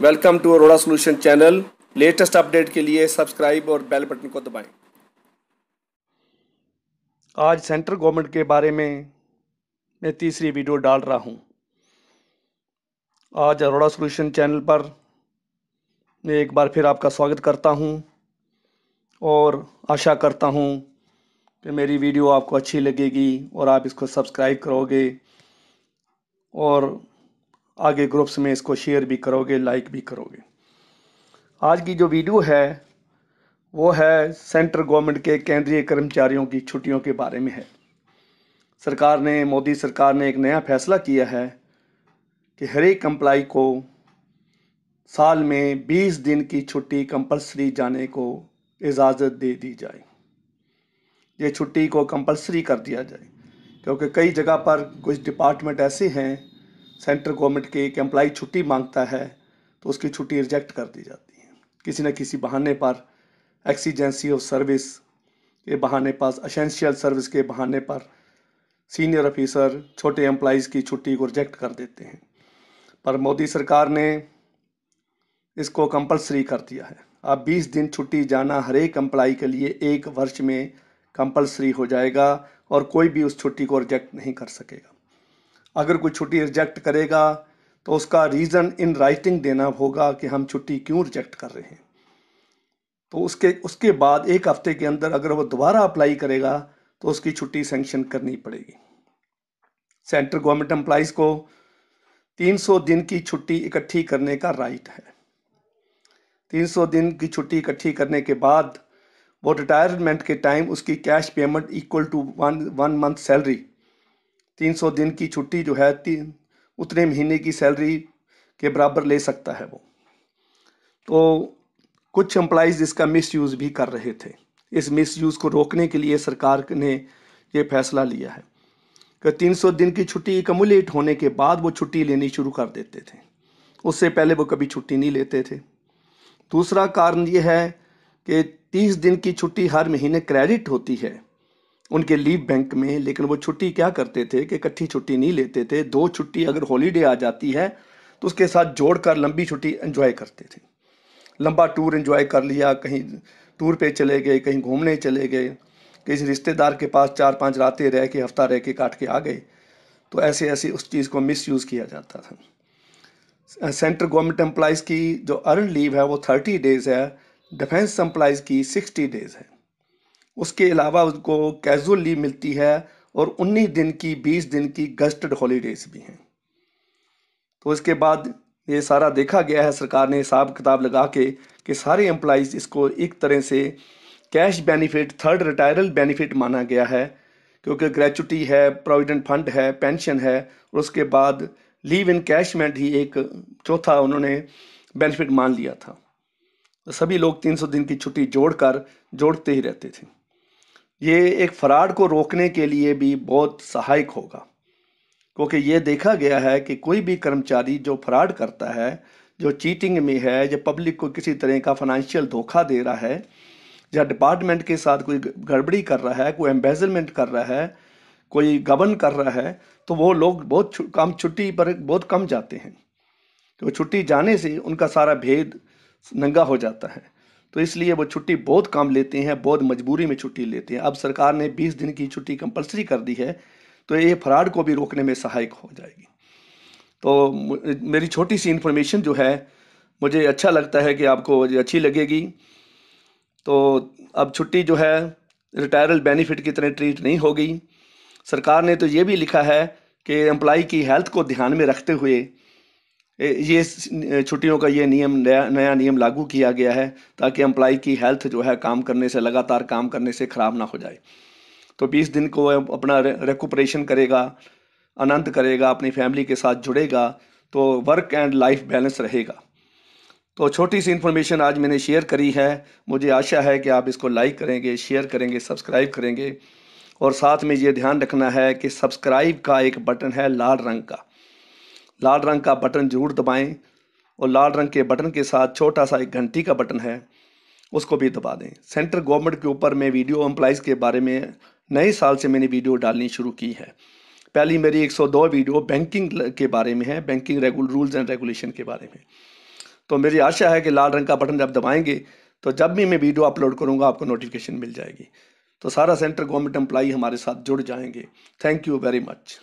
Welcome to Arora solution channel. Latest update के लिए subscribe और बेल बटन को दबाएं। आज सेंट्रल गवर्नमेंट के बारे में मैं तीसरी वीडियो डाल रहा हूं। आज अरोड़ा सॉल्यूशन चैनल पर मैं एक बार फिर आपका स्वागत करता हूं और आशा करता हूं कि मेरी वीडियो आपको अच्छी लगेगी और आप इसको सब्सक्राइब करोगे और आगे ग्रुप्स में इसको शेयर भी करोगे, लाइक भी करोगे। आज की जो वीडियो है वो है सेंट्रल गवर्नमेंट के केंद्रीय कर्मचारियों की छुट्टियों के बारे में है। मोदी सरकार ने एक नया फैसला किया है कि हर एक एम्प्लॉय को साल में 20 दिन की छुट्टी कंपलसरी जाने को इजाज़त दे दी जाए। ये छुट्टी को कंपलसरी कर दिया जाए क्योंकि कई जगह पर कुछ डिपार्टमेंट ऐसे हैं सेंट्रल गवर्नमेंट के एक एम्प्लॉय छुट्टी मांगता है तो उसकी छुट्टी रिजेक्ट कर दी जाती है किसी न किसी बहाने पर, एक्सीजेंसी ऑफ सर्विस के बहाने पर, एसेंशियल सर्विस के बहाने पर सीनियर ऑफिसर छोटे एम्प्लॉइज़ की छुट्टी को रिजेक्ट कर देते हैं। पर मोदी सरकार ने इसको कंपलसरी कर दिया है। अब 20 दिन छुट्टी जाना हर एक एम्प्लॉय के लिए एक वर्ष में कंपलसरी हो जाएगा और कोई भी उस छुट्टी को रिजेक्ट नहीं कर सकेगा। अगर कोई छुट्टी रिजेक्ट करेगा तो उसका रीज़न इन राइटिंग देना होगा कि हम छुट्टी क्यों रिजेक्ट कर रहे हैं। तो उसके बाद एक हफ्ते के अंदर अगर वो दोबारा अप्लाई करेगा तो उसकी छुट्टी सैंक्शन करनी पड़ेगी। सेंट्रल गवर्नमेंट एम्प्लॉइज़ को 300 दिन की छुट्टी इकट्ठी करने का राइट है। 300 दिन की छुट्टी इकट्ठी करने के बाद वो रिटायरमेंट के टाइम उसकी cash payment equal to one month salary, 300 दिन की छुट्टी जो है उतने महीने की सैलरी के बराबर ले सकता है वो। तो कुछ एम्प्लॉइज़ इसका मिसयूज़ भी कर रहे थे। इस मिसयूज़ को रोकने के लिए सरकार ने ये फैसला लिया है कि 300 दिन की छुट्टी एकमुलेट होने के बाद वो छुट्टी लेनी शुरू कर देते थे, उससे पहले वो कभी छुट्टी नहीं लेते थे। दूसरा कारण ये है कि 30 दिन की छुट्टी हर महीने क्रेडिट होती है उनके लीव बैंक में, लेकिन वो छुट्टी क्या करते थे कि इकट्ठी छुट्टी नहीं लेते थे। 2 छुट्टी अगर हॉलीडे आ जाती है तो उसके साथ जोड़कर लंबी छुट्टी एंजॉय करते थे। लंबा टूर एंजॉय कर लिया, कहीं टूर पे चले गए, कहीं घूमने चले गए, किसी रिश्तेदार के पास 4-5 रातें रह के, हफ्ता रह के काट के आ गए। तो ऐसे ऐसे उस चीज़ को मिसयूज़ किया जाता था। सेंट्रल गवर्नमेंट एम्प्लॉइज़ की जो अर्न लीव है वो 30 डेज़ है, डिफेंस एम्प्लॉइज़ की 60 डेज़ है। उसके अलावा उसको कैजुअल लीव मिलती है और 19 दिन की 20 दिन की गस्टेड हॉलीडेज़ भी हैं। तो इसके बाद ये सारा देखा गया है, सरकार ने हिसाब किताब लगा के कि सारे एम्प्लॉइज़ इसको एक तरह से कैश बेनिफिट, थर्ड रिटायरल बेनिफिट माना गया है क्योंकि ग्रेचुटी है, प्रोविडेंट फंड है, पेंशन है और उसके बाद लीव इनकैशमेंट ही एक चौथा उन्होंने बेनिफिट मान लिया था। तो सभी लोग 300 दिन की छुट्टी जोड़ते ही रहते थे। ये एक फ्रॉड को रोकने के लिए भी बहुत सहायक होगा क्योंकि ये देखा गया है कि कोई भी कर्मचारी जो फ्रॉड करता है, जो चीटिंग में है, जो पब्लिक को किसी तरह का फाइनेंशियल धोखा दे रहा है या डिपार्टमेंट के साथ कोई गड़बड़ी कर रहा है, कोई एम्बेजलमेंट कर रहा है, कोई गबन कर रहा है, तो वो लोग बहुत कम छुट्टी पर बहुत कम जाते हैं। तो छुट्टी जाने से उनका सारा भेद नंगा हो जाता है। तो इसलिए वो छुट्टी बहुत कम लेते हैं, बहुत मजबूरी में छुट्टी लेते हैं। अब सरकार ने 20 दिन की छुट्टी कंपलसरी कर दी है तो ये फ्रॉड को भी रोकने में सहायक हो जाएगी। तो मेरी छोटी सी इन्फॉर्मेशन जो है मुझे अच्छा लगता है कि आपको अच्छी लगेगी। तो अब छुट्टी जो है रिटायरल बेनिफिट की तरह ट्रीट नहीं होगी। सरकार ने तो ये भी लिखा है कि एम्प्लॉय की हेल्थ को ध्यान में रखते हुए ये छुट्टियों का ये नियम नया नियम लागू किया गया है ताकि एम्प्लॉय की हेल्थ जो है काम करने से, लगातार काम करने से ख़राब ना हो जाए। तो 20 दिन को अपना रेकुपरेशन करेगा, आनंद करेगा, अपनी फैमिली के साथ जुड़ेगा, तो वर्क एंड लाइफ बैलेंस रहेगा। तो छोटी सी इन्फॉर्मेशन आज मैंने शेयर करी है। मुझे आशा है कि आप इसको लाइक करेंगे, शेयर करेंगे, सब्सक्राइब करेंगे और साथ में ये ध्यान रखना है कि सब्सक्राइब का एक बटन है लाल रंग का बटन ज़रूर दबाएं और लाल रंग के बटन के साथ छोटा सा एक घंटी का बटन है, उसको भी दबा दें। सेंट्रल गवर्नमेंट के ऊपर मैं वीडियो एम्प्लॉइज़ के बारे में नए साल से मैंने वीडियो डालनी शुरू की है। पहली मेरी 102 वीडियो बैंकिंग के बारे में है, बैंकिंग रूल्स एंड रेगुलेशन के बारे में। तो मेरी आशा है कि लाल रंग का बटन जब दबाएंगे तो जब भी मैं वीडियो अपलोड करूंगा आपको नोटिफिकेशन मिल जाएगी। तो सारा सेंट्रल गवर्नमेंट एम्प्लॉई हमारे साथ जुड़ जाएंगे। Thank you very much.